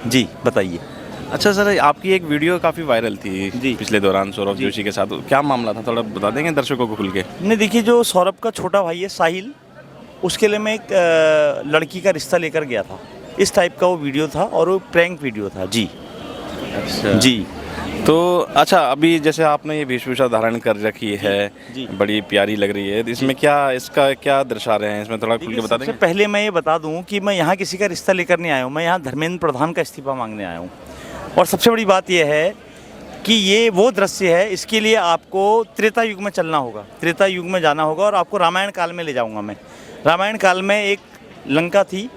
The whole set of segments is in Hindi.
जी बताइए। अच्छा सर, आपकी एक वीडियो काफ़ी वायरल थी जी। पिछले दौरान सौरभ जोशी के साथ, क्या मामला था, थोड़ा बता देंगे दर्शकों को खुल के? नहीं देखिए, जो सौरभ का छोटा भाई है साहिल, उसके लिए मैं एक लड़की का रिश्ता लेकर गया था। इस टाइप का वो वीडियो था और वो प्रैंक वीडियो था। जी अच्छा जी तो अच्छा, अभी जैसे आपने ये वेशभूषा धारण कर रखी है, जी। बड़ी प्यारी लग रही है, तो इसमें क्या, इसका क्या दर्शा रहे हैं, इसमें थोड़ा खुल देखिए, के बता सबसे देंगे? पहले मैं ये बता दूं कि मैं यहाँ किसी का रिश्ता लेकर नहीं आया हूँ, मैं यहाँ धर्मेंद्र प्रधान का इस्तीफा मांगने आया हूँ। और सबसे बड़ी बात यह है कि ये वो दृश्य है, इसके लिए आपको त्रेता युग में चलना होगा, त्रेता युग में जाना होगा और आपको रामायण काल में ले जाऊंगा मैं। रामायण काल में एक लंका थी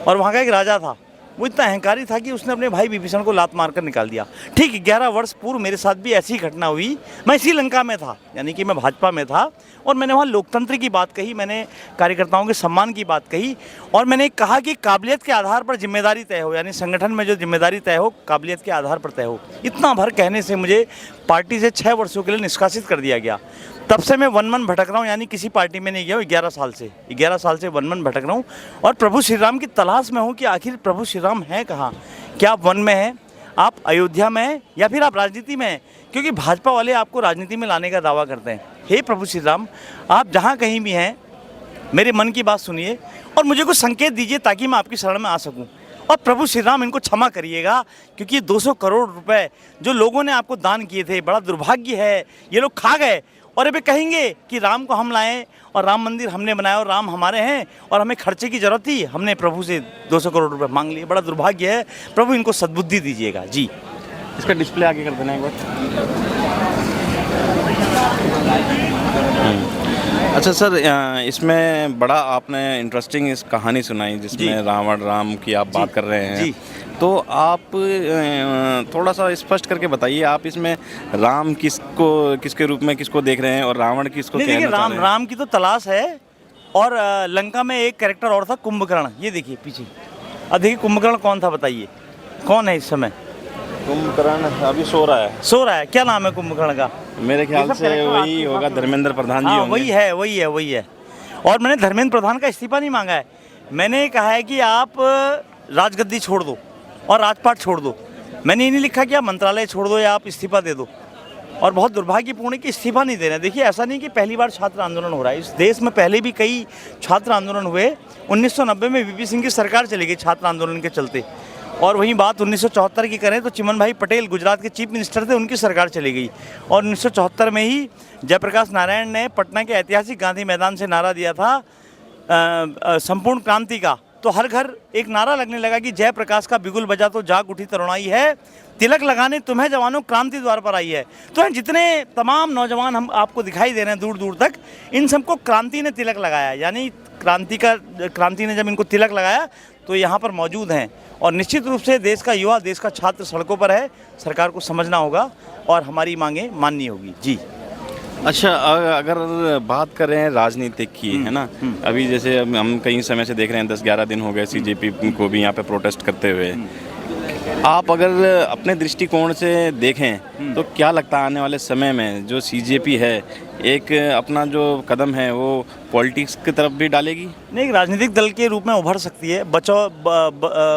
और वहाँ का एक राजा था, वो इतना अहंकारी था कि उसने अपने भाई विभीषण को लात मारकर निकाल दिया। ठीक 11 वर्ष पूर्व मेरे साथ भी ऐसी घटना हुई। मैं इसी लंका में था, यानी कि मैं भाजपा में था, और मैंने वहाँ लोकतंत्र की बात कही, मैंने कार्यकर्ताओं के सम्मान की बात कही, और मैंने कहा कि काबिलियत के आधार पर जिम्मेदारी तय हो, यानी संगठन में जो जिम्मेदारी तय हो काबिलियत के आधार पर तय हो। इतना भर कहने से मुझे पार्टी से 6 वर्षों के लिए निष्कासित कर दिया गया। तब से मैं वन मन भटक रहा हूँ, यानी किसी पार्टी में नहीं गया हूँ। 11 साल से वन मन भटक रहा हूँ और प्रभु श्री राम की तलाश में हूँ कि आखिर प्रभु श्री राम हैं कहाँ। क्या आप वन में हैं, आप अयोध्या में हैं, या फिर आप राजनीति में हैं? क्योंकि भाजपा वाले आपको राजनीति में लाने का दावा करते हैं। हे प्रभु श्री राम, आप जहाँ कहीं भी हैं मेरे मन की बात सुनिए और मुझे कुछ संकेत दीजिए ताकि मैं आपकी शरण में आ सकूं। और प्रभु श्री राम, इनको क्षमा करिएगा, क्योंकि 200 करोड़ रुपए जो लोगों ने आपको दान किए थे, बड़ा दुर्भाग्य है ये लोग खा गए। और अभी कहेंगे कि राम को हम लाएं और राम मंदिर हमने बनाया और राम हमारे हैं और हमें खर्चे की जरूरत थी, हमने प्रभु से 200 करोड़ रुपए मांग लिए। बड़ा दुर्भाग्य है। प्रभु इनको सद्बुद्धि दीजिएगा। जी। इसका डिस्प्ले आगे कर देना एक बार। अच्छा सर, इसमें बड़ा आपने इंटरेस्टिंग इस कहानी सुनाई जिसमें रावण राम की आप बात कर रहे हैं। जी। तो आप थोड़ा सा स्पष्ट करके बताइए, आप इसमें राम किसके रूप में किसको देख रहे हैं और रावण किसको नहीं, कहना देखिए, चाह रहे हैं? राम की तो तलाश है। और लंका में एक कैरेक्टर और था, कुंभकर्ण। ये देखिए पीछे। अब देखिए कुंभकर्ण कौन था, बताइए कौन है इस समय? कुंभकर्ण अभी सो रहा है। सो रहा है। क्या नाम है कुंभकर्ण का? मेरे ख्याल से वही होगा, धर्मेंद्र प्रधान जी हाँ, होंगे। वही है। और मैंने धर्मेंद्र प्रधान का इस्तीफा नहीं मांगा है। मैंने कहा है कि आप राजगद्दी छोड़ दो और राजपाट छोड़ दो। मैंने ये नहीं लिखा कि आप मंत्रालय छोड़ दो या आप इस्तीफा दे दो। और बहुत दुर्भाग्यपूर्ण है कि इस्तीफा नहीं दे रहे हैं। देखिए, ऐसा नहीं कि पहली बार छात्र आंदोलन हो रहा है, इस देश में पहले भी कई छात्र आंदोलन हुए। 1990 में वीपी सिंह की सरकार चली गई छात्र आंदोलन के चलते। और वहीं बात 1974 की करें तो चिमन भाई पटेल गुजरात के चीफ मिनिस्टर थे, उनकी सरकार चली गई। और 1974 में ही जयप्रकाश नारायण ने पटना के ऐतिहासिक गांधी मैदान से नारा दिया था संपूर्ण क्रांति का। तो हर घर एक नारा लगने लगा कि जयप्रकाश का बिगुल बजा तो जाग उठी तरुणाई है, तिलक लगाने तुम्हें जवानों क्रांति द्वार पर आई है। तो जितने तमाम नौजवान हम आपको दिखाई दे रहे हैं दूर दूर तक, इन सबको क्रांति ने तिलक लगाया। यानी क्रांति ने जब इनको तिलक लगाया तो यहाँ पर मौजूद हैं। और निश्चित रूप से देश का युवा, देश का छात्र सड़कों पर है। सरकार को समझना होगा और हमारी मांगें माननी होगी। जी। अच्छा, अगर बात करें राजनीतिक की, है ना, अभी जैसे हम कई समय से देख रहे हैं, 10-11 दिन हो गए सीजेपी को भी यहाँ पे प्रोटेस्ट करते हुए। आप अगर अपने दृष्टिकोण से देखें तो क्या लगता है आने वाले समय में जो सीजेपी है एक अपना जो कदम है वो पॉलिटिक्स की तरफ भी डालेगी? नहीं, एक राजनीतिक दल के रूप में उभर सकती है।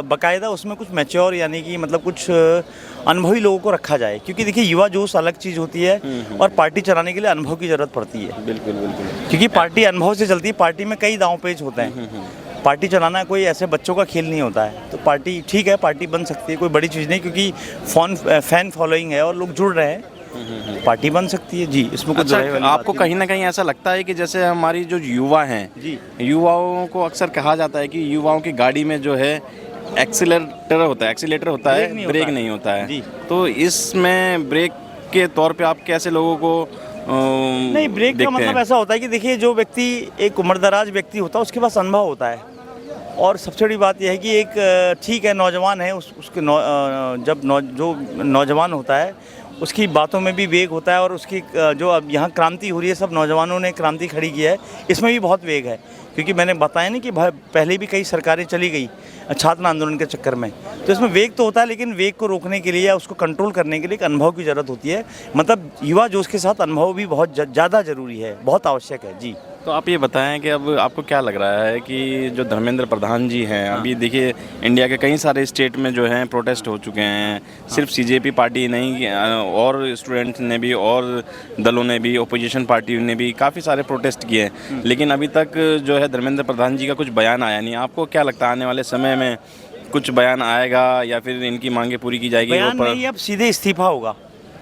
बाकायदा उसमें कुछ मैच्योर, यानी कि मतलब कुछ अनुभवी लोगों को रखा जाए, क्योंकि देखिए युवा जोश अलग चीज़ होती है और पार्टी चलाने के लिए अनुभव की ज़रूरत पड़ती है। बिल्कुल बिल्कुल। क्योंकि पार्टी अनुभव से चलती है। पार्टी में कई दांव पेच होते हैं। पार्टी चलाना कोई ऐसे बच्चों का खेल नहीं होता है। तो पार्टी ठीक है, पार्टी बन सकती है, कोई बड़ी चीज़ नहीं, क्योंकि फैन फॉलोइंग है और लोग जुड़ रहे हैं। पार्टी बन सकती है। जी, इसमें कुछ आपको कहीं ना कहीं ऐसा लगता है कि जैसे हमारी जो युवा हैं, जी, युवाओं को अक्सर कहा जाता है कि युवाओं की गाड़ी में जो है एक्सीलेटर होता है, ब्रेक नहीं होता है। जी। तो इसमें ब्रेक के तौर पे आप कैसे लोगों को नहीं, ब्रेक का मतलब ऐसा होता है कि देखिए, जो व्यक्ति एक उम्रदराज व्यक्ति होता है उसके पास अनुभव होता है। और सबसे बड़ी बात यह है कि एक ठीक है, नौजवान है, उसके जो नौजवान होता है उसकी बातों में भी वेग होता है। और उसकी जो अब यहाँ क्रांति हो रही है, सब नौजवानों ने क्रांति खड़ी की है, इसमें भी बहुत वेग है। क्योंकि मैंने बताया नहीं कि पहले भी कई सरकारें चली गई छात्र आंदोलन के चक्कर में, तो इसमें वेग तो होता है, लेकिन वेग को रोकने के लिए या उसको कंट्रोल करने के लिए एक अनुभव की ज़रूरत होती है। मतलब युवा जोश के साथ अनुभव भी बहुत ज़्यादा ज़रूरी है, बहुत आवश्यक है। जी। तो आप ये बताएं कि अब आपको क्या लग रहा है कि जो धर्मेंद्र प्रधान जी हैं, अभी देखिए इंडिया के कई सारे स्टेट में जो हैं प्रोटेस्ट हो चुके हैं, सिर्फ सीजेपी पार्टी नहीं और स्टूडेंट्स ने भी और दलों ने भी, ओपोजिशन पार्टी ने भी काफ़ी सारे प्रोटेस्ट किए हैं, लेकिन अभी तक जो है धर्मेंद्र प्रधान जी का कुछ बयान आया नहीं। आपको क्या लगता है आने वाले समय में कुछ बयान आएगा या फिर इनकी मांगें पूरी की जाएगी? बयान नहीं, अब सीधे इस्तीफा होगा।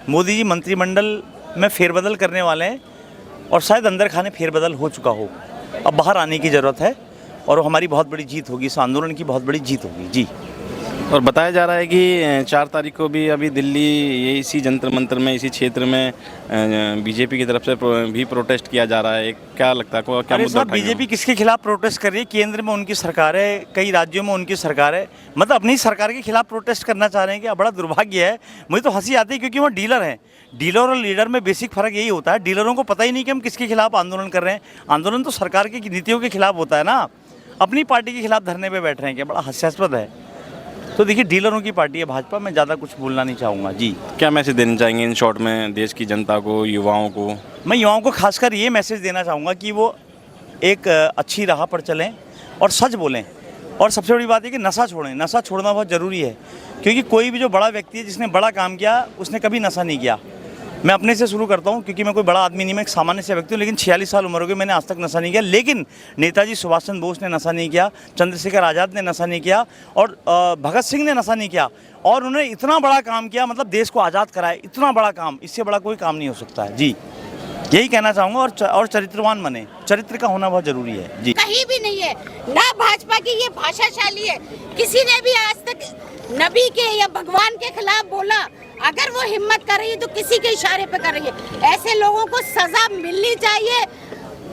मोदी जी मंत्रिमंडल में फेरबदल करने वाले हैं और शायद अंदर खाने फेरबदल हो चुका हो, अब बाहर आने की ज़रूरत है और वो हमारी बहुत बड़ी जीत होगी, इस आंदोलन की बहुत बड़ी जीत होगी। जी। और बताया जा रहा है कि 4 तारीख को भी अभी दिल्ली ये इसी जंतर मंतर में, इसी क्षेत्र में बीजेपी की तरफ से भी प्रोटेस्ट किया जा रहा है। क्या लगता है क्या मुद्दा उठाएंगे? बीजेपी किसके खिलाफ प्रोटेस्ट कर रही है? केंद्र में उनकी सरकार है, कई राज्यों में उनकी सरकार है, मतलब अपनी सरकार के खिलाफ प्रोटेस्ट करना चाह रहे हैं। क्या बड़ा दुर्भाग्य है। मुझे तो हंसी आती है क्योंकि वो डीलर हैं। डीलर और लीडर में बेसिक फ़र्क यही होता है, डीलरों को पता ही नहीं कि हम किसके खिलाफ आंदोलन कर रहे हैं। आंदोलन तो सरकार की नीतियों के खिलाफ होता है ना, अपनी पार्टी के खिलाफ धरने पे बैठ रहे हैं। क्या बड़ा हास्यास्पद है। तो देखिए, डीलरों की पार्टी है भाजपा, मैं ज़्यादा कुछ बोलना नहीं चाहूँगा। जी। क्या मैसेज देना चाहेंगे इन शॉर्ट में देश की जनता को, युवाओं को? मैं युवाओं को खासकर ये मैसेज देना चाहूँगा कि वो एक अच्छी राह पर चलें और सच बोलें, और सबसे बड़ी बात है कि नशा छोड़ें। नशा छोड़ना बहुत ज़रूरी है, क्योंकि कोई भी जो बड़ा व्यक्ति है जिसने बड़ा काम किया उसने कभी नशा नहीं किया। मैं अपने से शुरू करता हूँ, क्योंकि मैं कोई बड़ा आदमी नहीं, मैं एक सामान्य से व्यक्ति हूँ, लेकिन 46 साल उम्र हो गई, मैंने आज तक नशा नहीं किया। लेकिन नेताजी सुभाष चंद्र बोस ने नशा नहीं किया, चंद्रशेखर आज़ाद ने नशा नहीं किया, और भगत सिंह ने नशा नहीं किया, और उन्होंने इतना बड़ा काम किया, मतलब देश को आज़ाद कराया। इतना बड़ा काम, इससे बड़ा कोई काम नहीं हो सकता है। जी, यही कहना चाहूँगा। और चरित्रवान बने, चरित्र का होना बहुत ज़रूरी है। जी। कहीं भी नहीं है ना भाजपा की ये भाषाशाली है, किसी ने भी आज तक नबी के या भगवान के खिलाफ बोला। अगर वो हिम्मत कर रही है तो किसी के इशारे पे कर रही है। ऐसे लोगों को सजा मिलनी चाहिए।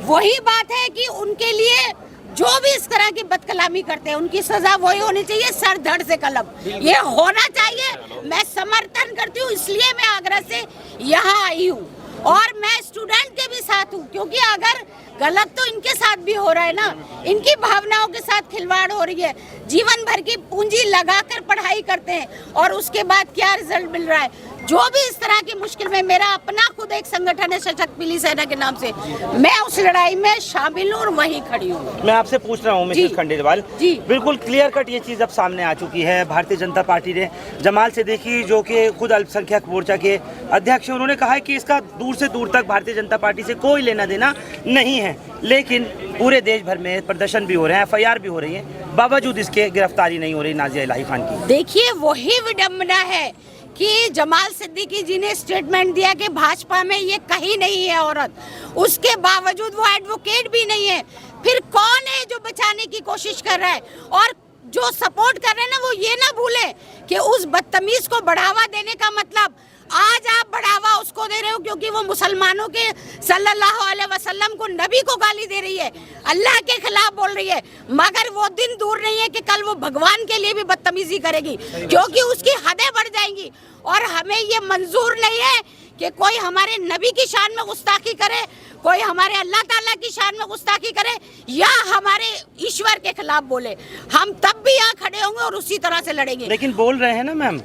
वही बात है कि उनके लिए जो भी इस तरह की बदकलामी करते हैं उनकी सजा वही होनी चाहिए, सर धड़ से कलम, ये होना चाहिए। मैं समर्थन करती हूँ, इसलिए मैं आगरा से यहाँ आई हूँ और मैं स्टूडेंट के भी साथ हूँ, क्योंकि अगर गलत तो इनके साथ भी हो रहा है ना, इनकी भावनाओं के साथ खिलवाड़ हो रही है। जीवन भर की पूंजी लगाकर पढ़ाई करते हैं और उसके बाद क्या रिजल्ट मिल रहा है। जो भी इस तरह की मुश्किल में, मेरा अपना खुद एक संगठन है सशक्त पीली सेना के नाम से, मैं उस लड़ाई में शामिल हूँ और वहीं खड़ी हूँ। मैं आपसे पूछ रहा हूँ मिसेस खंडेलवाल जी, बिल्कुल क्लियर कट ये चीज़ अब सामने आ चुकी है। भारतीय जनता पार्टी ने जमाल सिद्दीकी, जो कि खुद अल्पसंख्यक मोर्चा के अध्यक्ष हैं, उन्होंने कहा है कि इसका दूर से दूर तक भारतीय जनता पार्टी से कोई लेना देना नहीं है। लेकिन पूरे देश भर में प्रदर्शन भी हो रहे हैं, FIR भी हो रही है, बावजूद इसके गिरफ्तारी नहीं हो रही नाजिया इलाही खान की। देखिए, वही विडम्बना है कि जमाल सिद्दीकी जी ने स्टेटमेंट दिया कि भाजपा में ये कहीं नहीं है औरत, उसके बावजूद वो एडवोकेट भी नहीं है। फिर कौन है जो बचाने की कोशिश कर रहा है? और जो सपोर्ट कर रहे हैं ना, वो ये ना भूले कि उस बदतमीज को बढ़ावा देने का मतलब, आज आप बढ़ावा उसको दे रहे हो क्योंकि वो मुसलमानों के सल्लल्लाहु अलैहि वसल्लम को, नबी को गाली दे रही है, अल्लाह के खिलाफ बोल रही है। मगर वो दिन दूर नहीं है कि कल वो भगवान के लिए भी बदतमीजी करेगी, क्योंकि उसकी हदें बढ़ जाएंगी। और हमें ये मंजूर नहीं है कि कोई हमारे नबी की शान में गुस्ताखी करे, कोई हमारे अल्लाह ताला की शान में गुस्ताखी करे या हमारे ईश्वर के खिलाफ बोले। हम तब भी यहाँ खड़े होंगे और उसी तरह से लड़ेंगे। लेकिन बोल रहे हैं ना मैम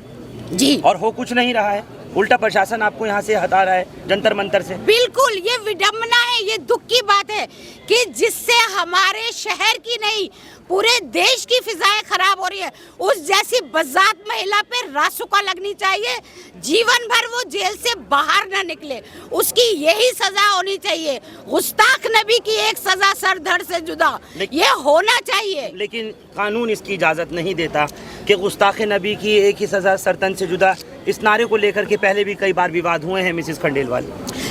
जी, और हो कुछ नहीं रहा है, उल्टा प्रशासन आपको यहाँ से हटा रहा है जंतर मंतर से। बिल्कुल, ये विडम्बना है, ये दुख की बात है कि जिससे हमारे शहर की नहीं पूरे देश की फिजाएं खराब हो रही है। उस जैसी बज़ात महिला पे रासुका लगनी चाहिए, जीवन भर वो जेल से बाहर ना निकले, उसकी यही सजा होनी चाहिए। गुस्ताख नबी की एक सजा सर धड़ से जुदा, ये होना चाहिए। लेकिन कानून इसकी इजाज़त नहीं देता कि गुस्ताख नबी की एक ही सज़ा सरतन से जुदा। इस नारे को लेकर के पहले भी कई बार विवाद हुए हैं मिसेस खंडेलवाल।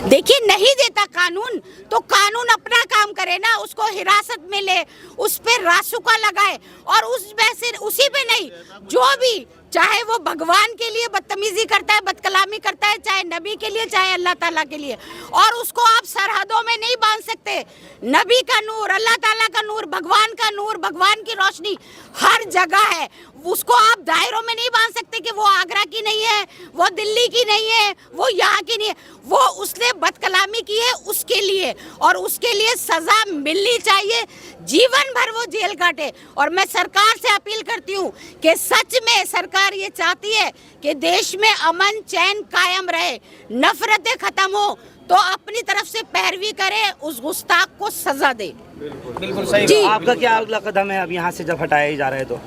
देखिए, नहीं देता कानून तो कानून अपना काम करे ना, उसको हिरासत में ले, उस पे रासुका लगाए और उसी पे नहीं, जो भी चाहे वो भगवान के लिए बदतमीजी करता है, बदकलामी करता है, चाहे नबी के लिए, चाहे अल्लाह ताला के लिए, और उसको आप सरहदों में नहीं बांध सकते। नबी का नूर, अल्लाह ताला का नूर, भगवान का नूर, भगवान की रोशनी हर जगह है, उसको आप दायरों में नहीं बांध सकते कि वो आगरा की नहीं है, वो दिल्ली की नहीं है, वो यहाँ की नहीं है, वो उसने बदकलामी की है उसके लिए, और उसके लिए सजा मिलनी चाहिए, जीवन भर वो जेल काटे। और मैं सरकार से अपील करती हूँ कि सच में सरकार ये चाहती है कि देश में अमन चैन कायम रहे, नफरतें खत्म हो, तो अपनी तरफ से पैरवी करे, उस गुस्ताख को सजा दे। बिल्कुल सही। जी। आपका क्या अगला कदम है अब यहाँ से जब हटाया ही जा रहा है तो?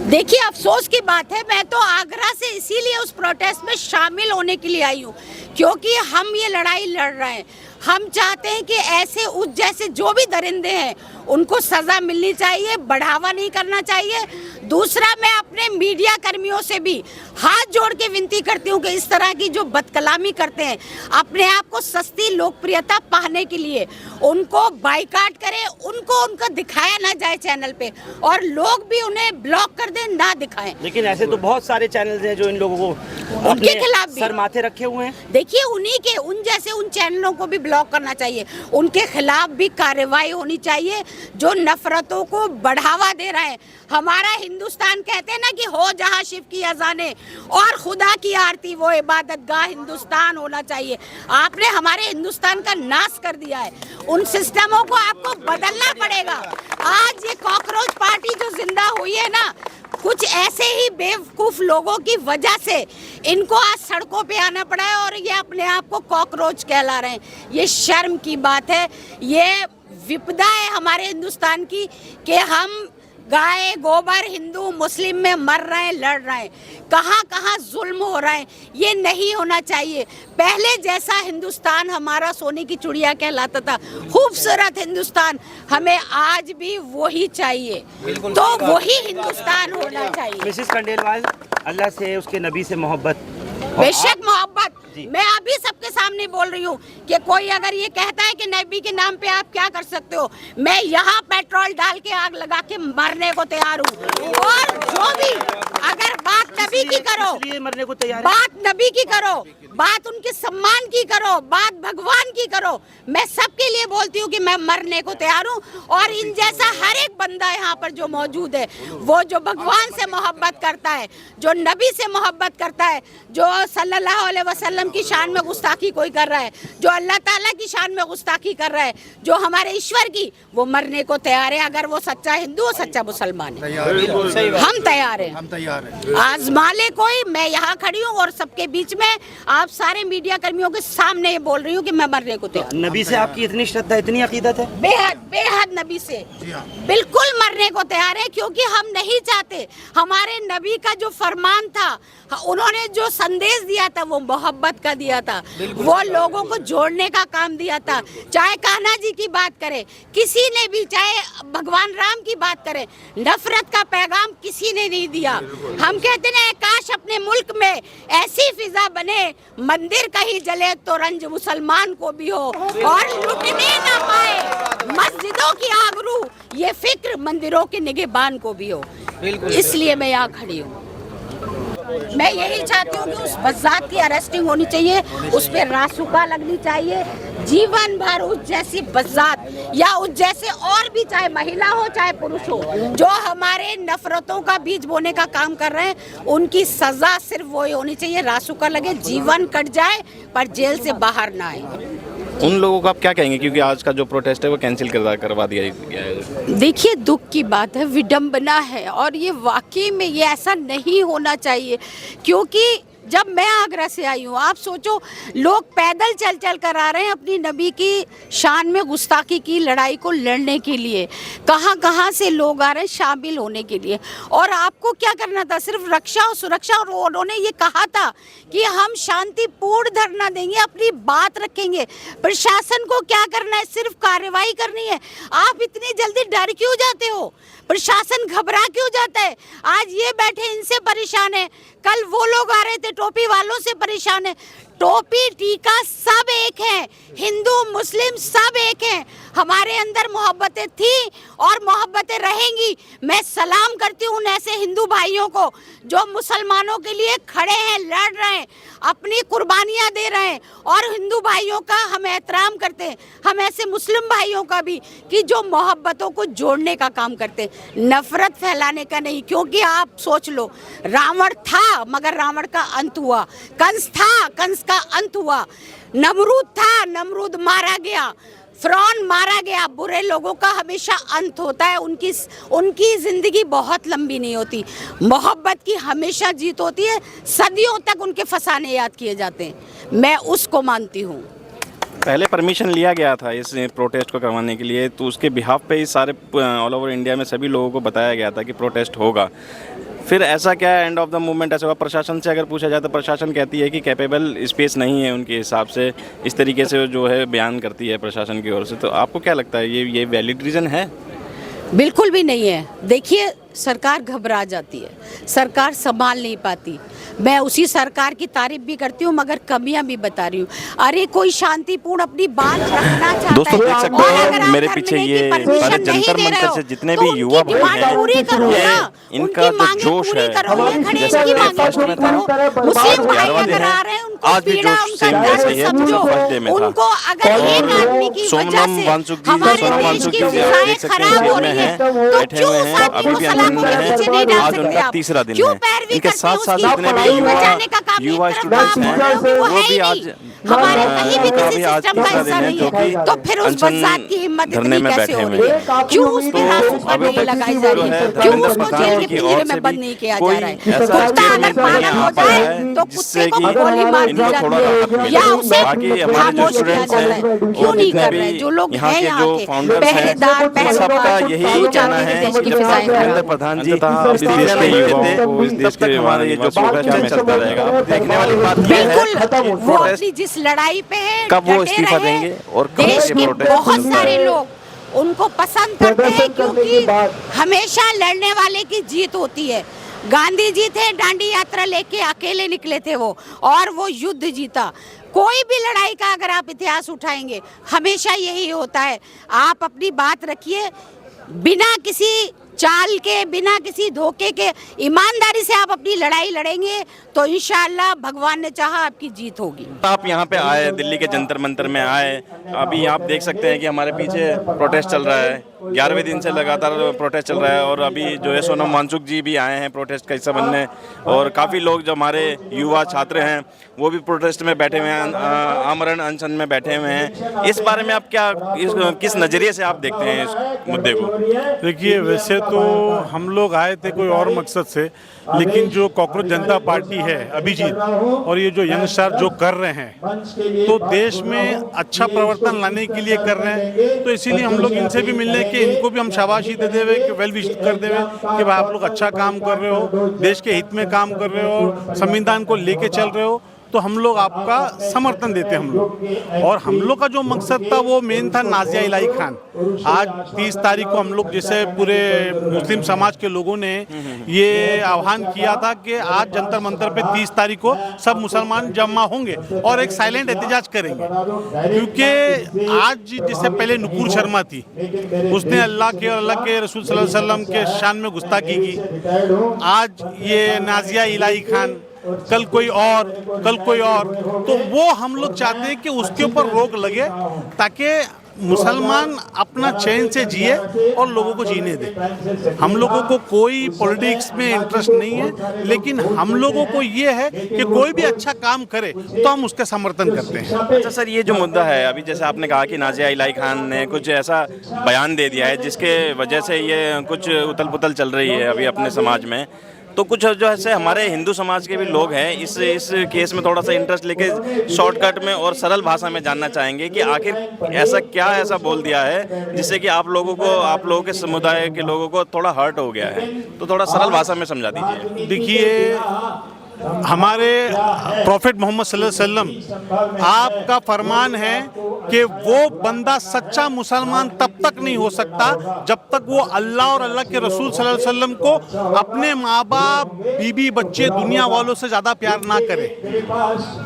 देखिए, अफसोस की बात है, मैं तो आगरा से इसीलिए उस प्रोटेस्ट में शामिल होने के लिए आई हूँ क्योंकि हम ये लड़ाई लड़ रहे हैं। हम चाहते हैं कि ऐसे उस जैसे जो भी दरिंदे हैं उनको सजा मिलनी चाहिए, बढ़ावा नहीं करना चाहिए। दूसरा, मैं अपने मीडिया कर्मियों से भी हाथ जोड़ के विनती करती हूँ कि इस तरह की जो बदकलामी करते हैं अपने आप को सस्ती लोकप्रियता पाने के लिए, उनको बाइकाट करें, उनको उनका दिखाया ना जाए चैनल पे, और लोग भी उन्हें ब्लॉक कर दें, ना दिखाएं। लेकिन ऐसे तो बहुत सारे चैनल्स हैं जो इन लोगों को उनके खिलाफ भी सर माथे रखे हुए हैं। देखिए, उन्हीं के उन जैसे उन चैनलों को भी ब्लॉक करना चाहिए, उनके खिलाफ भी कार्रवाई होनी चाहिए जो नफरतों को बढ़ावा दे रहे हैं। हमारा हिंदुस्तान, कहते हैं ना कि हो जहां शिव की अजाने और खुदा की आरती, वो इबादतगाह हिंदुस्तान होना चाहिए। आपने हमारे हिंदुस्तान का नाश कर दिया है, उन सिस्टमों को आपको बदलना पड़ेगा। आज ये कॉकरोच पार्टी जो जिंदा हुई है ना, कुछ ऐसे ही बेवकूफ लोगों की वजह से इनको आज सड़कों पे आना पड़ा है और ये अपने आप को कॉकरोच कहला रहे हैं। ये शर्म की बात है, ये विपदा है हमारे हिंदुस्तान की कि हम गाय गोबर हिंदू मुस्लिम में मर रहे हैं, लड़ रहे हैं, कहाँ कहाँ जुल्म हो रहा है। ये नहीं होना चाहिए। पहले जैसा हिंदुस्तान हमारा सोने की चिड़िया कहलाता था, खूबसूरत हिंदुस्तान, हमें आज भी वही चाहिए, तो वही हिंदुस्तान होना चाहिए। मिसेस खंडेलवाल, अल्लाह से, उसके नबी से मोहब्बत, बेशक मोहब्बत। मैं अभी सबके सामने बोल रही हूँ कि कोई अगर ये कहता है कि नबी के नाम पे आप क्या कर सकते हो, मैं यहाँ पेट्रोल डाल के आग लगा के मरने को तैयार हूँ। और जो भी अगर बात नबी की करो, इसलिए मरने को तैयार है। बात नबी की करो, बात उनके सम्मान की करो, बात भगवान की करो, मैं सबके लिए बोलती हूँ कि मैं मरने को तैयार हूँ। और इन जैसा हर एक बंदा यहाँ पर जो मौजूद है, वो जो भगवान से मोहब्बत करता है, जो नबी से मोहब्बत करता है, जो सल्लल्लाहु अलैहि वसल्लम की शान में गुस्ताखी कोई कर रहा है, जो अल्लाह ताला की शान में गुस्ताखी कर रहा है, जो हमारे ईश्वर की, वो मरने को तैयार है। अगर वो सच्चा हिंदू हो, सच्चा मुसलमान है, हम तैयार हैं। आजमा ले कोई। मैं यहाँ खड़ी हूँ और सबके बीच में आप सारे मीडिया कर्मियों के सामने ये बोल रही हूँ कि मैं मरने को तैयार। नबी से आपकी इतनी श्रद्धा, इतनी अकीदत है? बेहद बेहद नबी से बिल्कुल मरने को तैयार है, क्योंकि हम नहीं चाहते, हमारे नबी का जो फरमान था, उन्होंने जो संदेश दिया था वो मोहब्बत का दिया था, वो लोगों को जोड़ने का काम दिया था। चाहे कान्हा जी की बात करें, किसी ने भी, चाहे भगवान राम की बात करें, नफरत का पैगाम किसी ने नहीं दिया। हम कहते हैं काश अपने मुल्क में ऐसी फिजा बने, मंदिर कहीं जले तो रंज मुसलमान को भी हो और लुटने ना पाए मस्जिदों की आबरू, ये फिक्र मंदिरों के निगहबान को भी हो। इसलिए मैं यहाँ खड़ी हूँ। मैं यही चाहती हूँ कि उस बज़ात की अरेस्टिंग होनी चाहिए, उस पर रासुका लगनी चाहिए, जीवन भर उस जैसी बज़ात या उस जैसे और भी, चाहे महिला हो चाहे पुरुष हो, जो हमारे नफरतों का बीज बोने का काम कर रहे हैं, उनकी सजा सिर्फ वही होनी चाहिए, रासुका लगे, जीवन कट जाए पर जेल से बाहर ना आए। उन लोगों को आप क्या कहेंगे, क्योंकि आज का जो प्रोटेस्ट है वो कैंसिल करवा दिया गया है? देखिए, दुख की बात है, विडंबना है, और ये वाकई में ये ऐसा नहीं होना चाहिए। क्योंकि जब मैं आगरा से आई हूँ, आप सोचो, लोग पैदल चल चल कर आ रहे हैं अपनी नबी की शान में गुस्ताखी की लड़ाई को लड़ने के लिए, कहाँ कहाँ से लोग आ रहे हैं शामिल होने के लिए। और आपको क्या करना था, सिर्फ रक्षा और सुरक्षा। और उन्होंने ये कहा था कि हम शांतिपूर्ण धरना देंगे, अपनी बात रखेंगे। प्रशासन को क्या करना है, सिर्फ कार्रवाई करनी है। आप इतनी जल्दी डर क्यों जाते हो, प्रशासन घबरा क्यों जाता है? आज ये बैठे इनसे परेशान है, कल वो लोग आ रहे थे टोपी वालों से परेशान है। टोपी टीका सब एक है, हिंदू मुस्लिम सब एक है। हमारे अंदर मोहब्बतें थी और मोहब्बतें रहेंगी। मैं सलाम करती हूँ उन ऐसे हिंदू भाइयों को जो मुसलमानों के लिए खड़े हैं, लड़ रहे हैं, अपनी कुर्बानियाँ दे रहे हैं, और हिंदू भाइयों का हम एहतराम करते हैं। हम ऐसे मुस्लिम भाइयों का भी कि जो मोहब्बतों को जोड़ने का काम करते हैं, नफरत फैलाने का नहीं। क्योंकि आप सोच लो, रावण था मगर रावण का अंत हुआ, कंस था कंस का अंत हुआ, नमरूद था नमरूद मारा गया, फिरौन मारा गया। बुरे लोगों का हमेशा अंत होता है, उनकी जिंदगी बहुत लंबी नहीं होती। मोहब्बत की हमेशा जीत होती है, सदियों तक उनके फसाने याद किए जाते हैं। मैं उसको मानती हूँ। पहले परमिशन लिया गया था इस प्रोटेस्ट को करवाने के लिए, तो उसके बिहाफ पे ही सारे ऑल ओवर इंडिया में सभी लोगों को बताया गया था कि प्रोटेस्ट होगा। फिर ऐसा क्या एंड ऑफ द मूवमेंट ऐसा हुआ? प्रशासन से अगर पूछा जाए तो प्रशासन कहती है कि कैपेबल स्पेस नहीं है उनके हिसाब से, इस तरीके से जो है बयान करती है प्रशासन की ओर से। तो आपको क्या लगता है ये वैलिड रीज़न है? बिल्कुल भी नहीं है। देखिए, सरकार घबरा जाती है, सरकार संभाल नहीं पाती। मैं उसी सरकार की तारीफ भी करती हूँ मगर कमियां भी बता रही हूँ। अरे कोई शांतिपूर्ण अपनी बात रखना चाहता है। दोस्तों देख सकते और अगर हैं आप मेरे पीछे ये भारत जंतर मंतर से जितने भी युवा भाई हैं, इनका जो जोश है, जैसे कि फर्स्ट में था, मुस्लिम भाई 11वां दिन अगर है, आ रहे हैं उनको आज भी पीड़ा, जोश उनका सेम जैसा ही है दर्द जैसा समझो। फर्स्ट डे में था। उनको अगर एक आदमी की वजह सोमनाथ से वांगचुक जी, हमारे सोनम देश वांगचुक की जी फिजाएं देख सकते हैं खराब हो जेल में रही हैं, है, तो बैठे क्यों हुए हैं, साथ अभी भी मुसलमानों आंदोलन के में पीछे नहीं हैं। डाल आज सकते उनका आप? तीसरा दिन क्यों है। पैरवी इनके करते हैं साथ साथ उसकी? जितने भी पढ़ाई युवा बचाने का काम युवा एक तरफ स्टूडेंट्स आप हैं, बोल रहे हो कि वो वो है भी ही आज नहीं। हमारे कहीं भी उनका किसी भी आज सिस्टम का तीसरा हिस्सा दिन है नहीं जो है, कि तो फिर उस अनशन बरसात की हिम्मत धरने इतनी में कैसे बैठे हो हुए रही हैं। है? क्यों उसके रास्तों पर अभी नहीं तक लगाई जा जो रही है है? क्यों धर्मेंद्र उसको प्रधान जेल जी के की पिंजरे ओर से में बंद भी नहीं किया जा कोई रहा है? ऐसा कुत्ता अगर स्टेटमेंट नहीं पागल आ हो पाया जाए है तो जिससे कुत्ते को कि गोली मार दी इनको थोड़ा जाती राहत है मिले। या उसे बाकी हमारे जो खामोश किया स्टूडेंट्स जाता है। हैं क्यों और नहीं जितने कर रहे? भी जो लोग यहाँ हैं के यहाँ जो के फाउंडर्स हैं, पहरेदार उन सबका पहलवान, यही वो कहना चाहते है हैं देश कि की जब फिजाएं तक धर्मेंद्र खराब प्रधान जी अंततः इस देश इस्तीफा के नहीं युवाओं देते, को इस देश तब तक के हमारे ये जो प्रोटेस्ट है चलता रहेगा। अब देखने वाली बात ये है बिल्कुल वो अपनी जिस लड़ाई पे है कब वो डटे इस्तीफा रहे। देंगे और कब देश ये के प्रोटेस्ट बहुत चलता सारे है। लोग उनको पसंद करते हैं क्योंकि हमेशा लड़ने वाले की जीत होती है। गांधी जी थे, दांडी यात्रा लेके अकेले निकले थे वो, और वो युद्ध जीता। कोई भी लड़ाई का अगर आप इतिहास उठाएंगे हमेशा यही होता है। आप अपनी बात रखिए, बिना किसी चाल के, बिना किसी धोखे के, ईमानदारी से आप अपनी लड़ाई लड़ेंगे तो इंशाअल्लाह भगवान ने चाहा आपकी जीत होगी। आप यहाँ पे आए, दिल्ली के जंतर मंतर में आए, अभी आप देख सकते हैं कि हमारे पीछे प्रोटेस्ट चल रहा है। 11वें दिन से लगातार प्रोटेस्ट चल रहा है और अभी जो है सोनम वांगचुक जी भी आए हैं प्रोटेस्ट का हिस्सा बनने, और काफ़ी लोग जो हमारे युवा छात्र हैं वो भी प्रोटेस्ट में बैठे हुए हैं, आमरण अनशन में बैठे हुए हैं। इस बारे में आप किस नज़रिए से आप देखते हैं इस मुद्दे को? देखिए, वैसे तो हम लोग आए थे कोई और मकसद से, लेकिन जो कॉकरोच जनता पार्टी है अभिजीत और ये जो यंगस्टर जो कर रहे हैं तो देश में अच्छा परिवर्तन लाने के लिए कर रहे हैं, तो इसीलिए हम लोग इनसे भी मिलने के, इनको भी हम शाबाशी दे देवे कि वेल विश कर देवे कि भाई आप लोग अच्छा काम कर रहे हो, देश के हित में काम कर रहे हो, संविधान को लेके चल रहे हो, तो हम लोग आपका समर्थन देते हैं हम लोग। और हम लोग का जो मकसद था वो मेन था नाजिया इलाही खान। आज 30 तारीख को हम लोग जैसे पूरे मुस्लिम समाज के लोगों ने ये आह्वान किया था कि आज जंतर मंतर पे 30 तारीख को सब मुसलमान जमा होंगे और एक साइलेंट एहतजाज करेंगे, क्योंकि आज जिससे पहले नुपुर शर्मा थी, उसने अल्लाह के और अल्लाह के रसूल सल्लल्लाहु अलैहि वसल्लम के शान में गुस्ताखी की। आज ये नाजिया इलाही खान, कल कोई और, तो वो हम लोग चाहते हैं कि उसके ऊपर रोक लगे ताकि मुसलमान अपना चैन से जिए और लोगों को जीने दे। हम लोगों को कोई पॉलिटिक्स में इंटरेस्ट नहीं है, लेकिन हम लोगों को ये है कि कोई भी अच्छा काम करे तो हम उसका समर्थन करते हैं। अच्छा सर, ये जो मुद्दा है अभी जैसे आपने कहा कि नाजिया इलाही खान ने कुछ ऐसा बयान दे दिया है जिसके वजह से ये कुछ उथल पुथल चल रही है अभी अपने समाज में, तो कुछ जो ऐसे हमारे हिंदू समाज के भी लोग हैं इस केस में थोड़ा सा इंटरेस्ट लेके शॉर्टकट में और सरल भाषा में जानना चाहेंगे कि आखिर ऐसा बोल दिया है जिससे कि आप लोगों के समुदाय के लोगों को थोड़ा हर्ट हो गया है, तो थोड़ा सरल भाषा में समझा दीजिए। देखिए, हमारे प्रॉफिट मोहम्मद सल्लल्लाहु अलैहि वसल्लम आपका फरमान है कि वो बंदा सच्चा मुसलमान तब तक नहीं हो सकता जब तक वो अल्लाह और अल्लाह के रसूल सल्लल्लाहु अलैहि वसल्लम को अपने माँ बाप, बीबी, बच्चे, दुनिया वालों से ज़्यादा प्यार ना करे।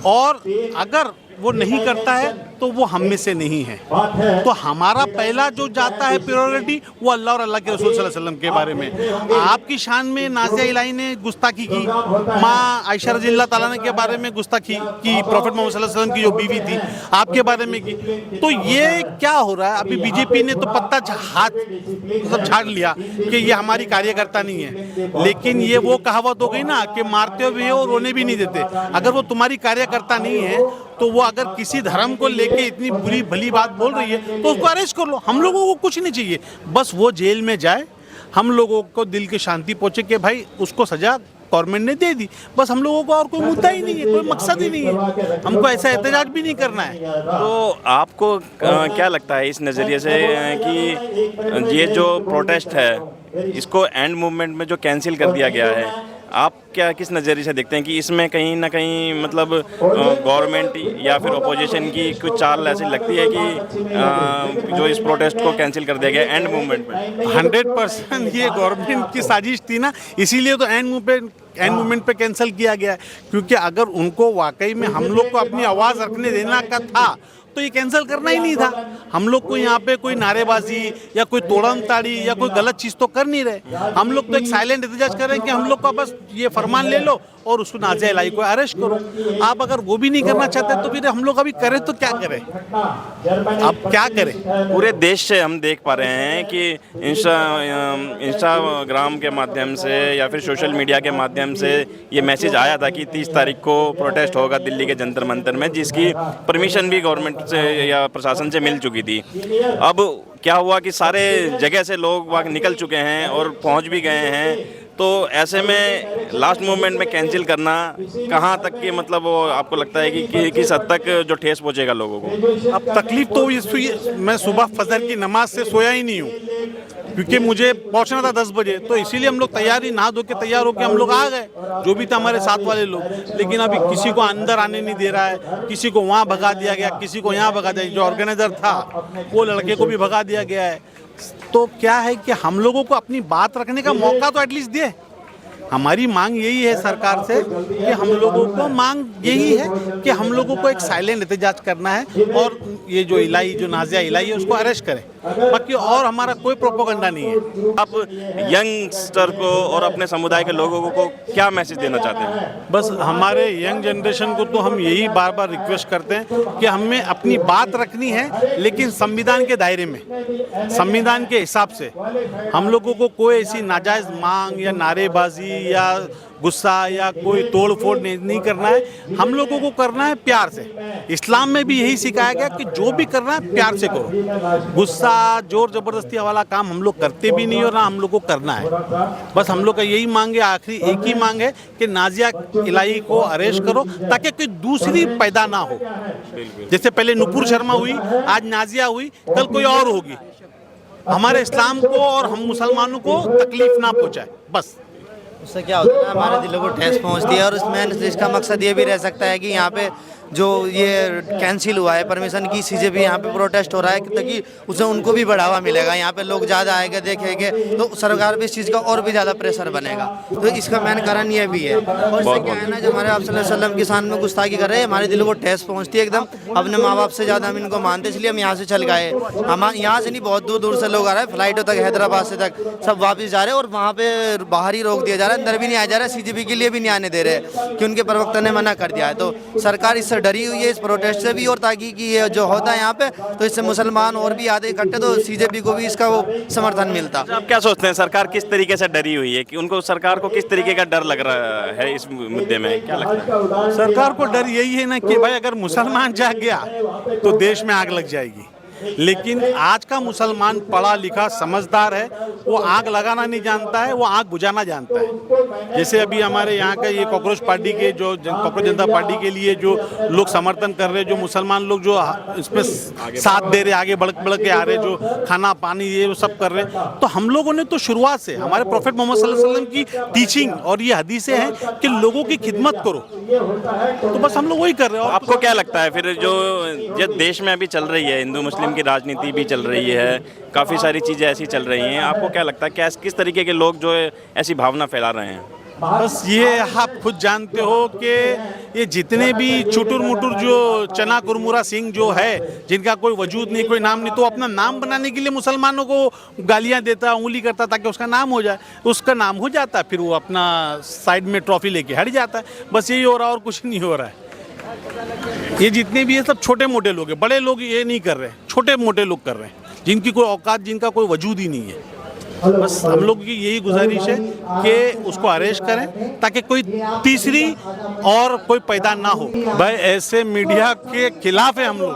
और अगर वो नहीं करता है तो वो हम में से नहीं है। तो हमारा पहला जो जाता है प्रायोरिटी वो अल्लाह और अल्लाह के रसूल सल्लल्लाहु अलैहि वसल्लम के बारे में। आपकी शान में नाज़िया इलाही ने गुस्ताखी की, माँ आयशा रज़ियल्लाहु ताला अन्हा के बारे में गुस्ताखी की, प्रॉफिट मोहम्मद सल्लल्लाहु अलैहि वसल्लम की जो बीवी थी आपके बारे में की। तो ये क्या हो रहा है? अभी बीजेपी ने तो पत्ता हाथ मतलब छाड़ लिया कि ये हमारी कार्यकर्ता नहीं है, लेकिन ये वो कहावत हो गई ना कि मारते हुए और रोने भी नहीं देते। अगर वो तुम्हारी कार्यकर्ता नहीं है तो वो अगर किसी धर्म को लेके इतनी बुरी भली बात बोल रही है तो उसको अरेस्ट कर लो। हम लोगों को कुछ नहीं चाहिए, बस वो जेल में जाए, हम लोगों को दिल की शांति पहुंचे कि भाई उसको सजा गवर्नमेंट ने दे दी। बस हम लोगों को और कोई मुद्दा ही नहीं है, कोई मकसद ही नहीं है, हमको ऐसा एहतजाज भी नहीं करना है। तो आपको क्या लगता है इस नज़रिए से कि ये जो प्रोटेस्ट है इसको एंड मूवमेंट में जो कैंसिल कर दिया गया है, आप क्या किस नज़रिए से देखते हैं कि इसमें कहीं ना कहीं मतलब गवर्नमेंट या फिर अपोजिशन की कुछ चाल ऐसी लगती है कि जो इस प्रोटेस्ट को कैंसिल कर दिया गया एंड मूवमेंट में? 100% ये गवर्नमेंट की साजिश थी ना, इसीलिए तो एंड मूवमेंट पे कैंसिल किया गया है। क्योंकि अगर उनको वाकई में हम लोग को अपनी आवाज़ रखने देना का था तो ये कैंसिल करना ही नहीं था। हम लोग को यहाँ पे कोई नारेबाजी या कोई तोड़म ताड़ी या कोई गलत चीज़ तो कर नहीं रहे। हम लोग तो एक साइलेंट एहतजाज कर रहे हैं कि हम लोग का बस ये फरमान ले लो और उसको नाज़िया इलाही को अरेस्ट करो। आप अगर वो भी नहीं करना चाहते तो फिर हम लोग अभी करें तो क्या करें? अब क्या करें? पूरे देश से हम देख पा रहे हैं कि इंस्टाग्राम के माध्यम से या फिर सोशल मीडिया के माध्यम से ये मैसेज आया था कि 30 तारीख को प्रोटेस्ट होगा दिल्ली के जंतर मंतर में, जिसकी परमिशन भी गवर्नमेंट से या प्रशासन से मिल चुकी थी। अब क्या हुआ कि सारे जगह से लोग वहाँ निकल चुके हैं और पहुँच भी गए हैं, तो ऐसे में लास्ट मोमेंट में कैंसिल करना कहाँ तक की मतलब वो आपको लगता है कि किस हद तक जो ठेस पहुँचेगा लोगों को? अब तकलीफ तो मैं सुबह फजर की नमाज से सोया ही नहीं हूँ क्योंकि मुझे पहुंचना था 10 बजे, तो इसीलिए हम लोग तैयारी नहा धो के तैयार होकर हम लोग आ गए, जो भी था हमारे साथ वाले लोग। लेकिन अभी किसी को अंदर आने नहीं दे रहा है, किसी को वहाँ भगा दिया गया, किसी को यहाँ भगा दिया। जो ऑर्गेनाइजर था वो लड़के को भी भगा दिया गया है। तो क्या है कि हम लोगों को अपनी बात रखने का मौका तो एटलीस्ट दे। हमारी मांग यही है सरकार से कि हम लोगों को मांग यही है कि हम लोगों को एक साइलेंट एहतजाज करना है और ये जो इलाही जो नाज़िया इलाही है उसको अरेस्ट करें, बाकी और हमारा कोई प्रोपोगंडा नहीं है। आप यंगस्टर को और अपने समुदाय के लोगों को क्या मैसेज देना चाहते हैं? बस हमारे यंग जनरेशन को तो हम यही बार बार रिक्वेस्ट करते हैं कि हमें अपनी बात रखनी है, लेकिन संविधान के दायरे में, संविधान के हिसाब से। हम लोगों को कोई ऐसी नाजायज़ मांग या नारेबाजी या गुस्सा या कोई तोड़ फोड़ नहीं करना है। हम लोगों को करना है प्यार से। इस्लाम में भी यही सिखाया गया कि जो भी करना है प्यार से करो। गुस्सा जोर जबरदस्ती वाला काम हम लोग करते भी नहीं और ना हम लोग को करना है। बस हम लोग का यही मांग है, आखिरी एक ही मांग है कि नाज़िया इलाही को अरेस्ट करो ताकि कोई दूसरी पैदा ना हो। जैसे पहले नुपुर शर्मा हुई, आज नाज़िया हुई, कल कोई और होगी। हमारे इस्लाम को और हम मुसलमानों को तकलीफ ना पहुंचाए, बस। उससे क्या होता है, हमारे दिलों को ठेस पहुंचती है। और इसमें इसका मकसद ये भी रह सकता है कि यहाँ पे जो ये कैंसिल हुआ है परमिशन की, सीजेपी यहाँ पे प्रोटेस्ट हो रहा है ताकि उससे उनको भी बढ़ावा मिलेगा। यहाँ पे लोग ज़्यादा आएंगे, देखेंगे, तो सरकार भी इस चीज़ का और भी ज़्यादा प्रेशर बनेगा। तो इसका मेन कारण ये भी है। और इससे क्या है ना, जो हमारे आप सल्लल्लाहु अलैहि वसल्लम की शान में गुस्ताखी कर रहे हैं, हमारे दिलों को ठेस पहुँचती है एकदम। अपने माँ बाप से ज़्यादा हम इनको मानते, इसलिए हम यहाँ से चल गए। हम यहाँ से नहीं, बहुत दूर दूर से लोग आ रहे हैं, फ्लाइटों तक, हैदराबाद से तक सब वापस जा रहे हैं। और वहाँ पे बाहर ही रोक दिया जा रहा है, अंदर भी नहीं आया जा रहा है। सीजेपी के लिए भी नहीं आने दे रहे कि उनके प्रवक्ता ने मना कर दिया है। तो सरकार इससे डरी हुई है, इस प्रोटेस्ट से भी, और ताकि कि ये जो होता है यहाँ पे तो इससे मुसलमान और भी आते इकट्ठे, तो सीजेपी को भी इसका वो समर्थन मिलता। आप क्या सोचते हैं, सरकार किस तरीके से डरी हुई है, कि उनको सरकार को किस तरीके का डर लग रहा है इस मुद्दे में? क्या लगता है? सरकार को डर यही है ना कि भाई अगर मुसलमान जाग गया तो देश में आग लग जाएगी। लेकिन आज का मुसलमान पढ़ा लिखा समझदार है, वो आग लगाना नहीं जानता है, वो आग बुझाना जानता है। जैसे अभी हमारे यहाँ का ये कॉकरोच पार्टी के जो कॉकरोच जनता पार्टी के लिए जो लोग समर्थन कर रहे हैं, जो मुसलमान लोग जो इसमें साथ दे रहे, आगे बढ़ के आ रहे, जो खाना पानी ये सब कर रहे हैं, तो हम लोगों ने तो शुरुआत से हमारे प्रोफेट मोहम्मद सल्लल्लाहु अलैहि वसल्लम की टीचिंग और ये हदीसें हैं कि लोगों की खिदमत करो, तो बस हम लोग वही कर रहे हैं। आपको क्या लगता है फिर जो देश में अभी चल रही है, हिंदू मुस्लिम की राजनीति भी चल रही है, काफ़ी सारी चीज़ें ऐसी चल रही हैं, आपको क्या लगता है क्या किस तरीके के लोग जो है ऐसी भावना फैला रहे हैं? बस ये आप खुद जानते हो कि ये जितने भी चुटुर मुटुर जो चना कुरमुरा सिंह जो है, जिनका कोई वजूद नहीं, कोई नाम नहीं, तो अपना नाम बनाने के लिए मुसलमानों को गालियां देता, उंगली करता ताकि उसका नाम हो जाए। उसका नाम हो जाता है, फिर वो अपना साइड में ट्रॉफी लेके हट जाता है। बस यही हो रहा है और कुछ नहीं हो रहा है। ये जितने भी ये सब छोटे मोटे लोग हैं, बड़े लोग ये नहीं कर रहे, छोटे मोटे लोग कर रहे हैं, जिनकी कोई औकात, जिनका कोई वजूद ही नहीं है। बस हम लोग की यही गुजारिश है कि उसको अरेस्ट करें ताकि कोई तीसरी और कोई पैदा ना हो। भाई ऐसे मीडिया के खिलाफ है हम लोग।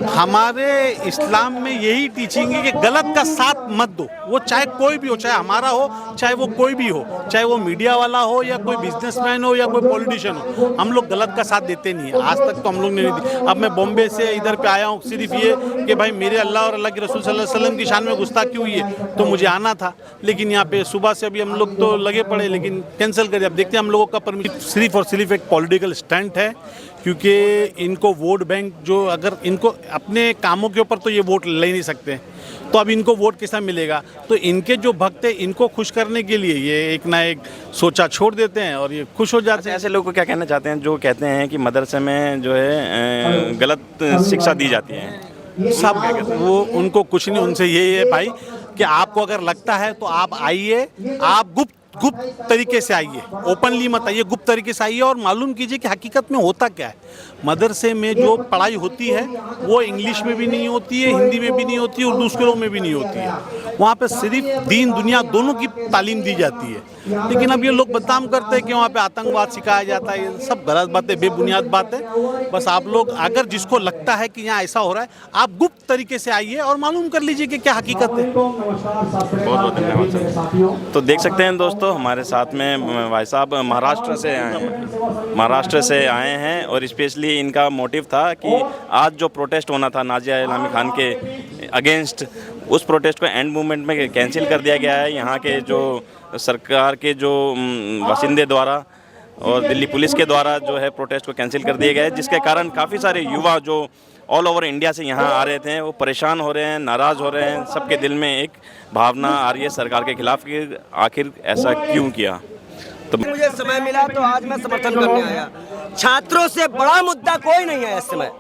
हमारे इस्लाम में यही टीचिंग है कि गलत का साथ मत दो, वो चाहे कोई भी हो, चाहे हमारा हो, चाहे वो कोई भी हो, चाहे वो मीडिया वाला हो या कोई बिजनेसमैन हो या कोई पॉलिटिशियन हो, हम लोग गलत का साथ देते नहीं है। आज तक तो हम लोग ने नहीं दी। अब मैं बॉम्बे से इधर पे आया हूँ सिर्फ ये कि भाई मेरे अल्लाह और अल्लाह के रसूल सल्लल्लाहु अलैहि वसल्लम की शान में गुस्ताखी हुई है, तो मुझे आना था, लेकिन यहाँ पे सुबह से अभी हम लोग तो लगे पड़े, लेकिन कैंसिल कर दिया। अब देखते हैं हम लोगों का परमिशन सिर्फ और सिर्फ एक पॉलिटिकल स्टंट है, क्योंकि इनको वोट बैंक जो, अगर इनको अपने कामों के ऊपर तो ये वोट ले नहीं सकते, तो अब इनको वोट कैसा मिलेगा? तो इनके जो भक्त हैं, इनको खुश करने के लिए ये एक ना एक सोचा छोड़ देते हैं और ये खुश हो जाते हैं। ऐसे लोगों को क्या कहना चाहते हैं जो कहते हैं कि मदरसे में जो है गलत शिक्षा दी जाती है? सब वो उनको कुछ नहीं, उनसे यही है भाई कि आपको अगर लगता है तो आप आइए, आप गुप्त तरीके से आइए, ओपनली मत आइए, गुप्त तरीके से आइए और मालूम कीजिए कि हकीकत में होता क्या है। मदरसे में जो पढ़ाई होती है वो इंग्लिश में भी नहीं होती है, हिंदी में भी नहीं होती है और दूसरों में भी नहीं होती है। वहाँ पे सिर्फ दीन दुनिया दोनों की तालीम दी जाती है। लेकिन अब ये लोग बदनाम करते हैं कि वहाँ पे आतंकवाद सिखाया जाता है, ये सब गलत बात है, बेबुनियाद बात है। बस आप लोग अगर जिसको लगता है कि यहाँ ऐसा हो रहा है, आप गुप्त तरीके से आइए और मालूम कर लीजिए कि क्या हकीकत है। बहुत बहुत धन्यवाद सर। तो देख सकते हैं दोस्तों, हमारे साथ में भाई साहब महाराष्ट्र से आए हैं और स्पेशली इनका मोटिव था कि आज जो प्रोटेस्ट होना था नाजिया इलामी खान के अगेंस्ट, उस प्रोटेस्ट को एंड मूवमेंट में कैंसिल कर दिया गया है। यहाँ के जो सरकार के जो बाशिंदे द्वारा और दिल्ली पुलिस के द्वारा जो है प्रोटेस्ट को कैंसिल कर दिया गया है, जिसके कारण काफ़ी सारे युवा जो ऑल ओवर इंडिया से यहाँ आ रहे थे वो परेशान हो रहे हैं, नाराज़ हो रहे हैं। सबके दिल में एक भावना आ रही है सरकार के खिलाफ कि आखिर ऐसा क्यों किया। तो मुझे समय मिला तो आज मैं समर्थन करने आया। छात्रों से बड़ा मुद्दा कोई नहीं है इस समय,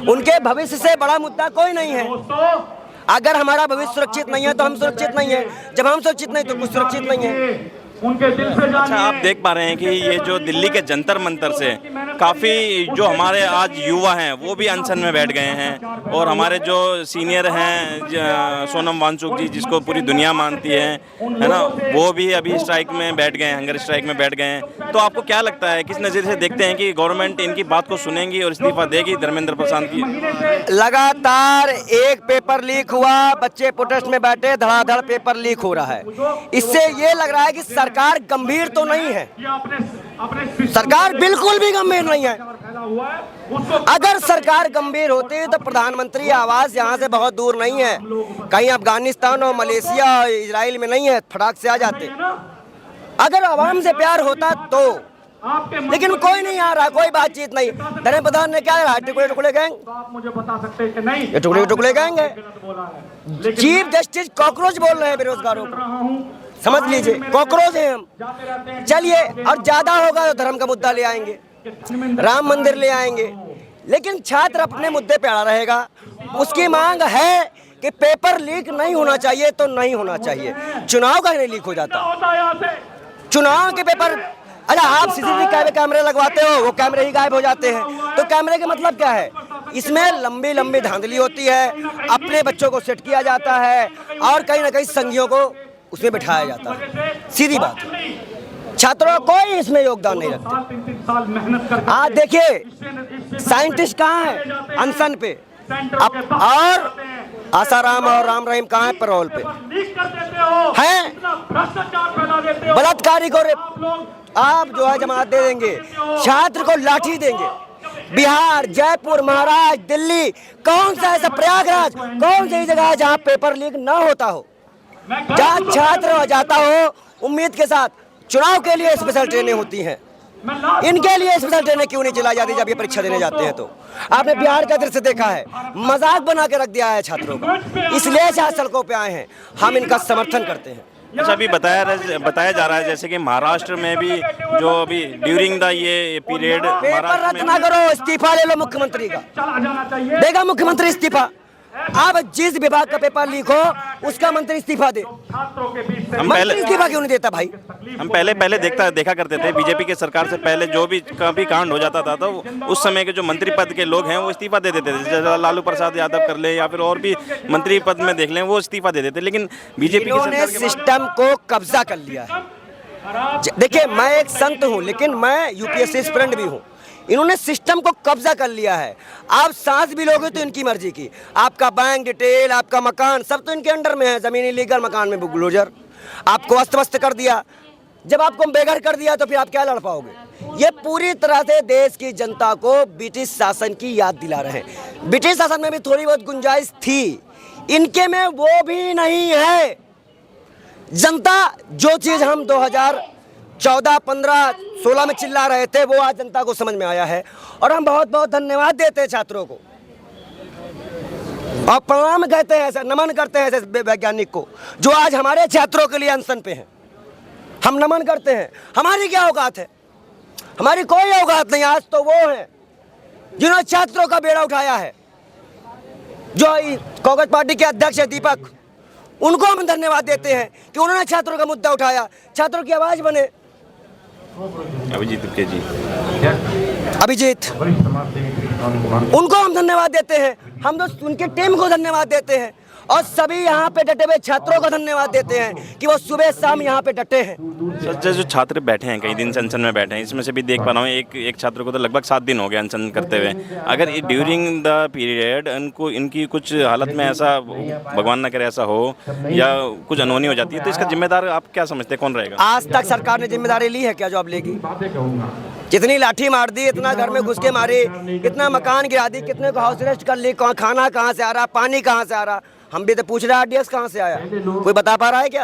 उनके भविष्य से बड़ा मुद्दा कोई नहीं है। अगर हमारा भविष्य सुरक्षित नहीं है तो हम सुरक्षित नहीं है, जब हम सुरक्षित नहीं तो कुछ सुरक्षित नहीं है। अच्छा, आप देख पा रहे हैं कि ये जो दिल्ली के जंतर मंतर से काफ़ी जो हमारे आज युवा हैं वो भी अनशन में बैठ गए हैं और हमारे जो सीनियर हैं सोनम वांगचुक जी, जिसको पूरी दुनिया मानती है ना, वो भी अभी स्ट्राइक में बैठ गए हैं, हंगर स्ट्राइक में बैठ गए हैं। तो आपको क्या लगता है, किस नज़रिए से देखते हैं कि गवर्नमेंट इनकी बात को सुनेगी और इस्तीफा देगी धर्मेंद्र प्रधान की? लगातार एक पेपर लीक हुआ, बच्चे प्रोटेस्ट में बैठे, धड़ाधड़ पेपर लीक हो रहा है। इससे ये लग रहा है कि सरकार गंभीर तो नहीं है, सरकार बिल्कुल भी गंभीर नहीं है। अगर सरकार गंभीर होती तो प्रधानमंत्री आवास यहाँ से बहुत दूर नहीं है, कहीं अफगानिस्तान और मलेशिया और इजराइल में नहीं है, फटाक से आ जाते। अगर आवाम से प्यार होता तो, लेकिन कोई नहीं आ रहा, कोई बातचीत नहीं। धर्मेंद्र प्रधान ने क्या कहा, टुकड़े टुकड़े गैंग, मुझे बता सकते हैं कि नहीं, ये टुकड़े टुकड़े गैंग है। चीफ जस्टिस कॉकरोच बोल रहे हैं बेरोजगारों को, समझ लीजिए कॉकरोच हैं हम। चलिए, और ज्यादा होगा तो धर्म का मुद्दा ले आएंगे, राम मंदिर ले आएंगे, लेकिन छात्र अपने मुद्दे पे अड़ा रहेगा। उसकी मांग है कि पेपर लीक नहीं होना चाहिए तो नहीं होना चाहिए। चुनाव का नहीं लीक हो जाता, चुनाव के पेपर, अच्छा आप सीसीटीवी कैमरे लगवाते हो, वो कैमरे ही गायब हो जाते हैं, तो कैमरे का मतलब क्या है? इसमें लंबी लंबी धांधली होती है, अपने बच्चों को सेट किया जाता है और कहीं ना कहीं संघियों को उसमें बिठाया जाता है। सीधी बात, छात्रों कोई इसमें योगदान नहीं रखते। आज देखिए साइंटिस्ट कहाँ है अनशन पे, अब और आसाराम और राम रहीम कहाँ है पैरोल पे हैं? बलात्कारी को आप जो है जमात दे देंगे, छात्र को लाठी देंगे। बिहार, जयपुर, महाराष्ट्र, दिल्ली, कौन सा ऐसा प्रयागराज, कौन सी जगह है जहाँ पेपर लीक ना होता हो, जहाँ छात्र जाता हो उम्मीद के साथ। चुनाव के लिए स्पेशल ट्रेनें होती हैं, इनके लिए स्पेशल ट्रेनें क्यों नहीं चलाई जाती जब ये परीक्षा देने जाते हैं? तो आपने बिहार का दृश्य देखा है, मजाक बना के रख दिया है छात्रों को, इसलिए आज सड़कों पे आए हैं। हम इनका समर्थन करते हैं। अच्छा, अभी बताया जा रहा है जैसे कि महाराष्ट्र में भी जो अभी ड्यूरिंग द ये पीरियड पेपर रद्द ना करो, इस्तीफा ले लो मुख्यमंत्री का, देगा मुख्यमंत्री इस्तीफा। अब जिस विभाग का पेपर लीक हो उसका मंत्री इस्तीफा दे। मंत्री इस्तीफा क्यों नहीं देता भाई? हम पहले देखा करते थे, बीजेपी के सरकार से पहले जो भी कभी कांड हो जाता था तो उस समय के जो मंत्री पद के लोग हैं वो इस्तीफा दे देते थे। जैसे लालू प्रसाद यादव कर ले या फिर और भी मंत्री पद में देख लें, वो इस्तीफा दे देते। लेकिन बीजेपी ने सिस्टम को कब्जा कर लिया है। देखिए, मैं एक संत हूँ लेकिन मैं यूपीएससी एस्पिरेंट भी हूँ। इन्होंने सिस्टम को कब्जा कर लिया है। आप सांस भी लोगे तो इनकी मर्जी की, आपका बैंक डिटेल, आपका मकान, सब तो इनके अंडर में है। जमीन इलीगल, मकान में बुलडोजर, आपको अस्त व्यस्त कर दिया। जब आपको बेघर कर दिया तो फिर आप क्या लड़ पाओगे? ये पूरी तरह से देश की जनता को ब्रिटिश शासन की याद दिला रहे हैं। ब्रिटिश शासन में भी थोड़ी बहुत गुंजाइश थी, इनके में वो भी नहीं है। जनता जो चीज हम 2014, 15, 16 में चिल्ला रहे थे वो आज जनता को समझ में आया है। और हम बहुत बहुत धन्यवाद देते हैं छात्रों को और प्रणाम कहते हैं, ऐसा नमन करते हैं ऐसे वैज्ञानिक को जो आज हमारे छात्रों के लिए अनशन पे हैं। हम नमन करते हैं। हमारी क्या औकात है? हमारी कोई औकात नहीं। आज तो वो हैं जिन्होंने छात्रों का बेड़ा उठाया है, जो कांग्रेस पार्टी के अध्यक्ष है दीपक, उनको हम धन्यवाद देते हैं कि उन्होंने छात्रों का मुद्दा उठाया, छात्रों की आवाज बने। अभिजीत, उनको हम धन्यवाद देते हैं। हम तो उनकी टीम को धन्यवाद देते हैं और सभी यहाँ पे डटे हुए छात्रों को धन्यवाद देते हैं कि वो सुबह शाम यहाँ पे डटे हैं। सर, जो छात्र बैठे हैं कई दिन से अनशन में बैठे हैं, इसमें से भी देख पा रहा हूँ एक छात्र को तो लगभग 7 दिन हो गए अनशन करते हुए। अगर ड्यूरिंग द पीरियड इनकी कुछ हालत में ऐसा, भगवान न करे ऐसा हो या कुछ अनहोनी हो जाती है तो इसका जिम्मेदार आप क्या समझते हैं, कौन रहेगा? आज तक सरकार ने जिम्मेदारी ली है क्या जो अब लेगी? कितनी लाठी मार दी, इतना घर में घुस के मारी, कितना मकान गिरा दी, कितने को हाउस अरेस्ट कर ली, खाना कहाँ से आ रहा, पानी कहाँ से आ रहा? हम भी तो पूछ रहे हैं आरडीएक्स कहाँ से आया, कोई बता पा रहा है क्या?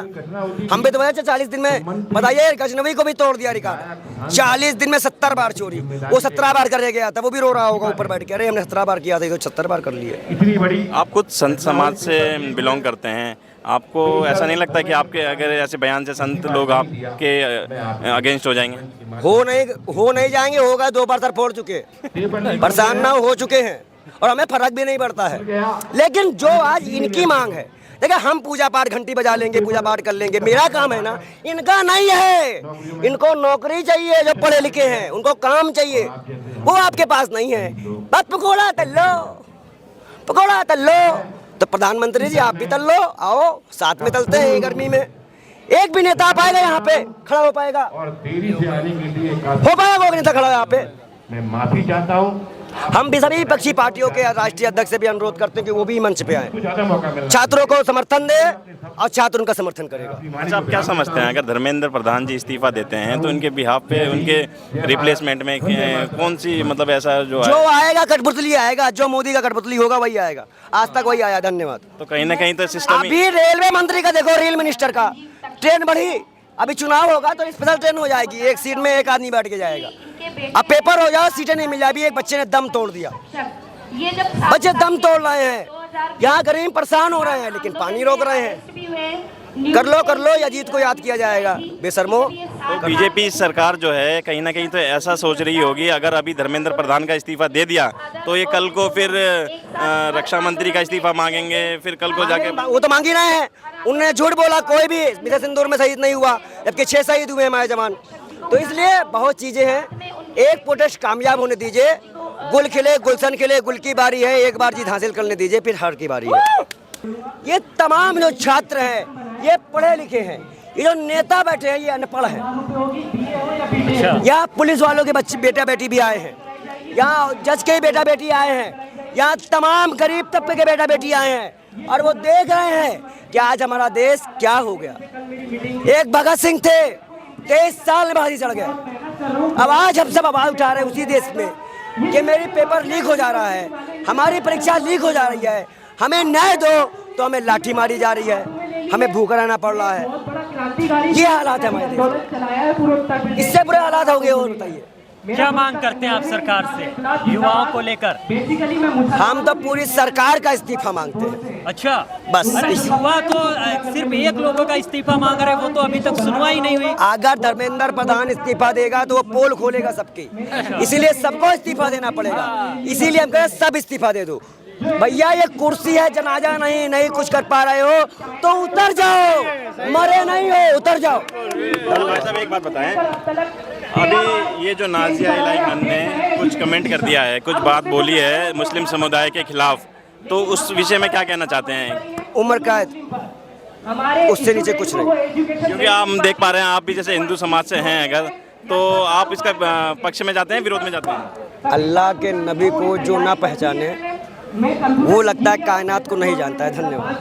हम भी तो बोले 40 दिन में, बताइए, गजनवी को भी तोड़ दिया रिकॉर्ड। 40 दिन में 70 बार चोरी, वो 17 बार करके गया था, वो भी रो रहा होगा ऊपर बैठ के, अरे हमने 17 बार किया था, तो 76 बार कर लिए। आप खुद संत समाज से बिलोंग करते हैं, आपको ऐसा नहीं लगता कि आपके अगर ऐसे बयान से संत लोग आपके अगेंस्ट हो जाएंगे? हो नहीं जाएंगे, होगा 2 बार सर फोड़ चुके, परेशान ना हो चुके हैं और हमें फर्क भी नहीं पड़ता है। लेकिन जो आज इनकी मांग है, देखिए, हम पूजा पाठ घंटी बजा लेंगे, पूजा पाठ कर लेंगे, मेरा काम है ना, इनका नहीं है। इनको नौकरी चाहिए, जो पढ़े लिखे हैं उनको काम चाहिए, वो आपके पास नहीं है। बस पकौड़ा तल लो, तो प्रधानमंत्री जी आप भी तल लो, आओ साथ में तलते हैं। गर्मी में एक भी नेता आ पाएगा यहाँ पे, खड़ा हो पाएगा? हो पाएगा वो नेता खड़ा यहाँ पे? मैं माफी चाहता हूँ। हम भी सभी विपक्षी पार्टियों के राष्ट्रीय अध्यक्ष से भी अनुरोध करते हैं कि वो भी मंच पे आए, छात्रों को समर्थन दे और छात्र उनका समर्थन करेगा। अच्छा, आप क्या समझते हैं अगर धर्मेंद्र प्रधान जी इस्तीफा देते हैं तो उनके बिहाफ पे, उनके रिप्लेसमेंट में कौन सी, मतलब ऐसा जो आएगा कठपुतली आएगा, जो मोदी का कठपुतली होगा वही आएगा। आज तक वही आया। धन्यवाद। तो कहीं ना कहीं तो सिस्टम, अभी रेलवे मंत्री का देखो, रेल मिनिस्टर का, ट्रेन बढ़ी, अभी चुनाव होगा तो स्पेशल ट्रेन हो जाएगी, एक सीट में एक आदमी बैठ के जाएगा। अब पेपर हो जाओ, सीटें नहीं मिल जाएगी। एक बच्चे ने दम तोड़ दिया, बच्चे दम तोड़ रहे हैं, यहाँ गरीब परेशान हो रहे हैं लेकिन पानी रोक रहे हैं। कर लो या जीत को याद किया जाएगा, बेशर्मो। तो बीजेपी सरकार जो है कहीं ना कहीं तो ऐसा सोच रही होगी, अगर अभी धर्मेंद्र प्रधान का इस्तीफा दे दिया तो ये कल को फिर रक्षा मंत्री का इस्तीफा मांगेंगे, फिर कल को जाके वो तो मांग ही रहे हैं। उन्होंने झूठ बोला, कोई भी विजय सिंदूर में शहीद नहीं हुआ, जबकि 6 शहीद हुए हमारे जवान। तो इसलिए बहुत चीजें हैं, एक प्रोटेस्ट कामयाब होने दीजिए, गुल खिले, गुलशन खिले, गुल की बारी है, एक बार जीत हासिल करने दीजिए, फिर हार की बारी है। ये तमाम जो छात्र हैं ये पढ़े लिखे हैं, ये जो नेता बैठे हैं ये अनपढ़ हैं। यहाँ पुलिस वालों के बच्चे बेटा बेटी भी आए हैं, यहाँ जज के बेटा बेटी आए हैं, यहाँ तमाम गरीब तबके के बेटा बेटी आए हैं और वो देख रहे हैं कि आज हमारा देश क्या हो गया। एक भगत सिंह थे, 23 साल में फांसी चढ़ गए। अब आज हम सब आवाज उठा रहे हैं उसी देश में कि मेरी पेपर लीक हो जा रहा है, हमारी परीक्षा लीक हो जा रही है, हमें न्याय दो, तो हमें लाठी मारी जा रही है, हमें भूखा रहना पड़ रहा है। ये हालात है हमारे देश, इससे बुरे हालात हो गए। और बताइए क्या मांग करते हैं आप सरकार से युवाओं को लेकर? हम तो पूरी सरकार का इस्तीफा मांगते हैं। अच्छा, बस अरे युवा तो सिर्फ एक लोगों का इस्तीफा मांग रहे, वो तो अभी तक सुनवाई नहीं हुई। अगर धर्मेंद्र प्रधान इस्तीफा देगा तो वो पोल खोलेगा सबकी, इसीलिए सबको इस्तीफा देना पड़ेगा। इसीलिए हम कह रहे हैं सब इस्तीफा दे दो। भैया ये कुर्सी है, जनाजा नहीं कुछ कर पा रहे हो तो उतर जाओ, मरे नहीं हो, उतर जाओ। भाई साहब एक बात बताएं, अभी ये जो नाजिया इलाही खान ने कुछ कमेंट कर दिया है, कुछ बात बोली है मुस्लिम समुदाय के खिलाफ, तो उस विषय में क्या कहना चाहते हैं? उम्र कैद, उससे नीचे कुछ नहीं। क्योंकि हम देख पा रहे हैं आप भी जैसे हिंदू समाज से हैं, अगर तो आप इसका पक्ष में जाते हैं, विरोध में जाते हैं? अल्लाह के नबी को जो ना पहचाने वो लगता है कायनात को नहीं जानता है। धन्यवाद।